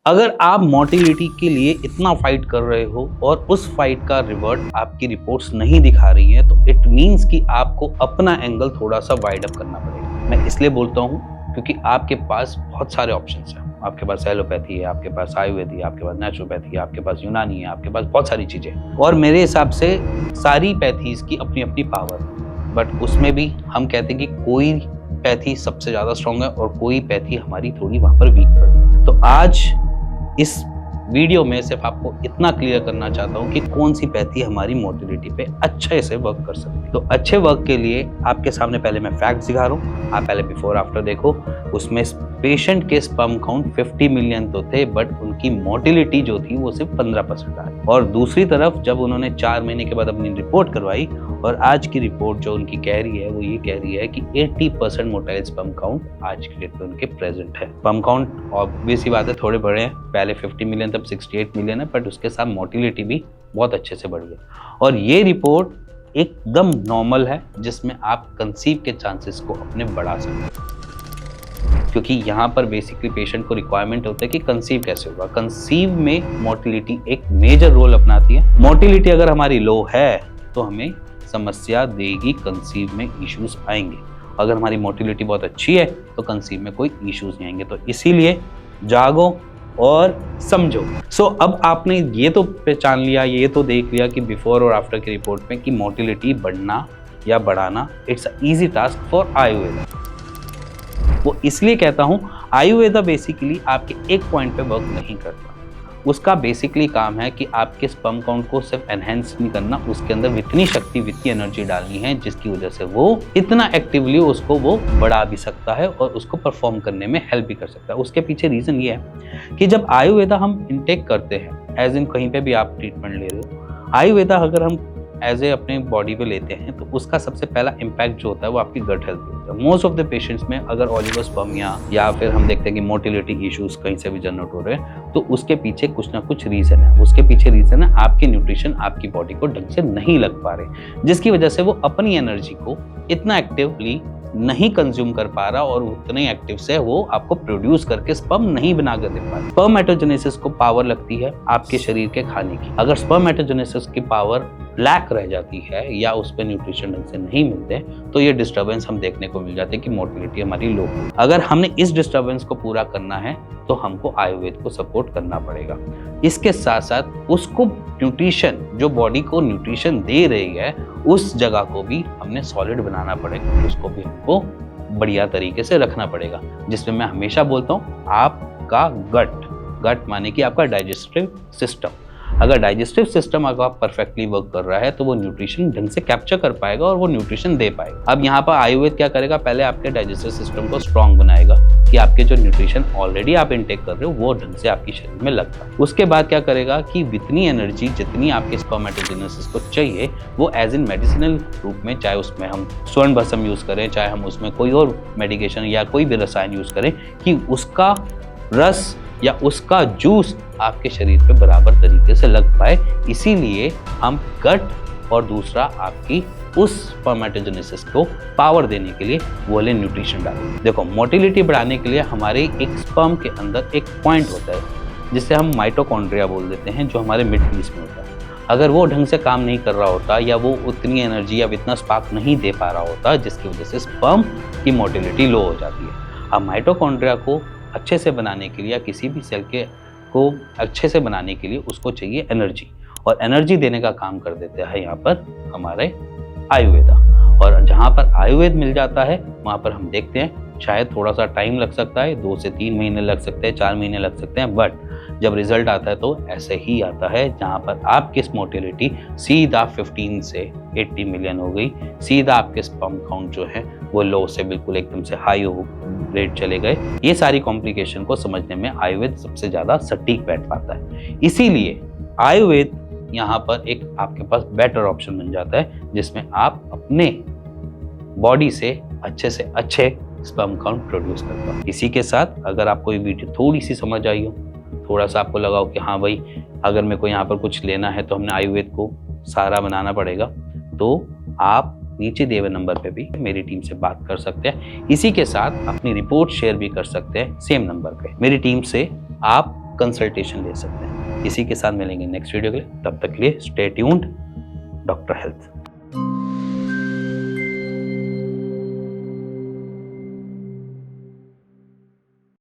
अगर आप मोटिलिटी के लिए इतना फाइट कर रहे हो और उस फाइट का रिवर्ट आपकी रिपोर्ट्स नहीं दिखा रही हैं, तो इट मीन्स कि आपको अपना एंगल थोड़ा सा वाइड अप करना पड़ेगा। मैं इसलिए बोलता हूँ क्योंकि आपके पास बहुत सारे ऑप्शंस हैं। आपके पास एलोपैथी है, आपके पास आयुर्वेद है, आपके पास नेचुरोपैथी है, आपके पास यूनानी है, आपके पास बहुत सारी चीजें हैं। और मेरे हिसाब से सारी पैथीज की अपनी अपनी पावर है, बट उसमें भी हम कहते हैं कि कोई पैथी सबसे ज्यादा स्ट्रॉन्ग है और कोई पैथी हमारी थोड़ी वहां पर वीक पड़ती है। तो आज इस वीडियो में सिर्फ आपको इतना क्लियर करना चाहता हूँ कि कौन सी पैथी हमारी मोटिलिटी पे अच्छे से वर्क कर सकती है। तो अच्छे वर्क के लिए आपके सामने पहले मैं फैक्ट्स दिखा रहा हूँ, आप पहले बिफोर आफ्टर देखो। उसमें पेशेंट के स्पर्म काउंट 50 मिलियन तो थे, बट उनकी मोटिलिटी जो थी वो सिर्फ 15% आई। और दूसरी तरफ जब उन्होंने 4 महीने के बाद अपनी रिपोर्ट करवाई, और आज की रिपोर्ट जो उनकी कह रही है वो ये कह रही है कि 80% मोटाइल स्पर्म काउंट आज की डेट में उनके प्रेजेंट है। स्पर्म काउंट ऑब्वियस ही बात है थोड़े बड़े हैं, पहले 50 मिलियन तब 68 मिलियन है, बट उसके साथ मोटिलिटी भी बहुत अच्छे से बढ़ गई। और ये रिपोर्ट एकदम नॉर्मल है, जिसमें आप कंसीव के चांसेस को अपने बढ़ा सकते हैं। क्योंकि यहाँ पर बेसिकली पेशेंट को रिक्वायरमेंट होता है कि कंसीव कैसे होगा। कंसीव में मोटिलिटी एक मेजर रोल अपनाती है। मोटिलिटी अगर हमारी लो है तो हमें समस्या देगी, कंसीव में इश्यूज आएंगे। अगर हमारी मोटिलिटी बहुत अच्छी है तो कंसीव में कोई इश्यूज नहीं आएंगे। तो इसीलिए जागो और समझो। अब आपने ये तो पहचान लिया, ये तो देख लिया कि बिफोर और आफ्टर की रिपोर्ट में कि मोटिलिटी बढ़ना या बढ़ाना it's easy task for Ayurveda. वो इसलिए कहता हूं आयुर्वेदा बेसिकली आपके एक पॉइंट पे वर्क नहीं करता। उसका बेसिकली काम है कि आपके स्पर्म काउंट को सिर्फ एनहेंस नहीं करना, उसके अंदर इतनी शक्ति, इतनी एनर्जी डालनी है जिसकी वजह से वो इतना एक्टिवली उसको वो बढ़ा भी सकता है और उसको परफॉर्म करने में हेल्प भी कर सकता है। उसके पीछे रीजन ये है कि जब आयुर्वेदा हम इनटेक करते हैं, एज इन कहीं पे भी आप ट्रीटमेंट ले रहे हो, आयुर्वेदा अगर हम एज ए अपने बॉडी पे लेते हैं तो उसका सबसे पहला इम्पैक्ट जो होता है वो आपकी गट हेल्थ पे होता है। मोस्ट ऑफ द पेशेंट्स में अगर ओलिगोस्पर्मिया या फिर हम देखते हैं कि मोटिलिटी इश्यूज कहीं से भी जनरेट हो रहे हैं, तो उसके पीछे कुछ ना कुछ रीजन है। उसके पीछे रीजन है आपके न्यूट्रिशन आपकी बॉडी को ढंग से नहीं लग पा रहे, जिसकी वजह से वो अपनी एनर्जी को इतना एक्टिवली नहीं कंज्यूम कर पा रहा और उतने एक्टिव से वो आपको प्रोड्यूस करके स्पर्म नहीं बना कर दे पा रहा। स्पर्मेटोजेनेसिस को पावर लगती है आपके शरीर के खाने की। अगर स्पर्मेटोजेनेसिस की पावर लैक रह जाती है या उस पर न्यूट्रिशन ढंग से नहीं मिलते, तो ये डिस्टर्बेंस हम देखने को मिल जाते हैं कि मोटिलिटी हमारी लो। अगर हमने इस डिस्टर्बेंस को पूरा करना है तो हमको आयुर्वेद को सपोर्ट करना पड़ेगा। इसके साथ साथ उसको न्यूट्रिशन, जो बॉडी को न्यूट्रिशन दे रही है, उस जगह को भी हमने सॉलिड बनाना पड़ेगा, उसको भी हमको बढ़िया तरीके से रखना पड़ेगा। जिसमें मैं हमेशा बोलता हूँ आपका गट माने कि आपका डाइजेस्टिव सिस्टम। अगर डाइजेस्टिव सिस्टम अगर परफेक्टली वर्क कर रहा है तो वो न्यूट्रिशन ढंग से कैप्चर कर पाएगा और वो न्यूट्रिशन दे पाएगा। अब यहाँ पर आयुर्वेद क्या करेगा, पहले आपके डाइजेस्टिव सिस्टम को स्ट्रॉन्ग बनाएगा कि आपके जो न्यूट्रिशन ऑलरेडी आप इनटेक कर रहे हो वो ढंग से आपके शरीर में लग पाए। उसके बाद क्या करेगा कि जितनी एनर्जी जितनी आपके स्पर्मेटोजेनेसिस को चाहिए वो एज इन मेडिसिनल रूप में, चाहे उसमें हम स्वर्ण भस्म यूज करें, चाहे हम उसमें कोई और मेडिकेशन या कोई भी रसायन यूज करें, कि उसका रस या उसका जूस आपके शरीर पे बराबर तरीके से लग पाए। इसीलिए हम गट और दूसरा आपकी उस स्पर्मेटोजेनेसिस को पावर देने के लिए वो वाले न्यूट्रिशन डालें। देखो, मोटिलिटी बढ़ाने के लिए हमारे एक स्पर्म के अंदर एक पॉइंट होता है जिसे हम माइटोकॉन्ड्रिया बोल देते हैं, जो हमारे मिड पीस में होता है। अगर वो ढंग से काम नहीं कर रहा होता या वो उतनी एनर्जी या इतना स्पार्क नहीं दे पा रहा होता, जिसकी वजह से स्पर्म की मोटिलिटी लो हो जाती है। अब माइटोकॉन्ड्रिया को अच्छे से बनाने के लिए या किसी भी सेल के को अच्छे से बनाने के लिए उसको चाहिए एनर्जी, और एनर्जी देने का काम कर देते हैं यहाँ पर हमारे आयुर्वेदा। और जहाँ पर आयुर्वेद मिल जाता है वहाँ पर हम देखते हैं शायद थोड़ा सा टाइम लग सकता है, 2 से 3 महीने लग सकते हैं, 4 महीने लग सकते हैं, बट जब रिजल्ट आता है तो ऐसे ही आता है, जहाँ पर आपकी मोटिलिटी सीधा 15 से 80 मिलियन हो गई, सीधा आपके स्पर्म काउंट जो है वो लो से बिल्कुल एकदम से हाई हो रेट चले गए। ये सारी कॉम्प्लिकेशन को समझने में आयुर्वेद सबसे ज्यादा सटीक बैठ पाता है। इसीलिए आयुर्वेद यहाँ पर एक आपके पास बेटर ऑप्शन बन जाता है, जिसमें आप अपने बॉडी से अच्छे स्पर्म काउंट प्रोड्यूस कर पाओ। इसी के साथ अगर आपको ये वीडियो थोड़ी सी समझ आई हो, थोड़ा सा आपको लगा हो कि हाँ भाई अगर मेरे को यहाँ पर कुछ लेना है तो हमने आयुर्वेद को सारा बनाना पड़ेगा, तो आप नीचे दिए हुए नंबर पे भी मेरी टीम से बात कर सकते हैं। इसी के साथ अपनी रिपोर्ट शेयर भी कर सकते हैं सेम नंबर पे। मेरी टीम से आप कंसल्टेशन ले सकते हैं। इसी के साथ मिलेंगे नेक्स्ट वीडियो के लिए, तब तक के लिए स्टे ट्यून्ड। Doctor health.